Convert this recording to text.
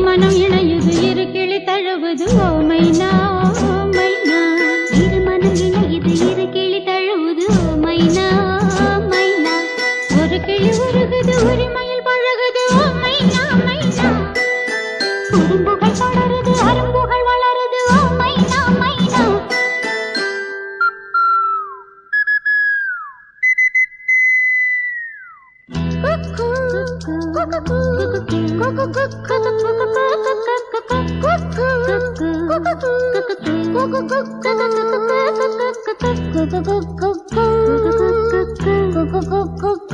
மனம் இணையுது இரு கிளி தழுவுது ஓ மைனா ஓ மைனா இரு மனம் இணையுது இரு கிளி தழுவுது ஓ மைனா ஓ மைனா ஒரு கிளி உருகுது உரிமையில் பழகுது ஓ மைனா மைனா குறும்புகள் தொடருது அரும்புகள் வளருது ஓ மைனா மைனா Cook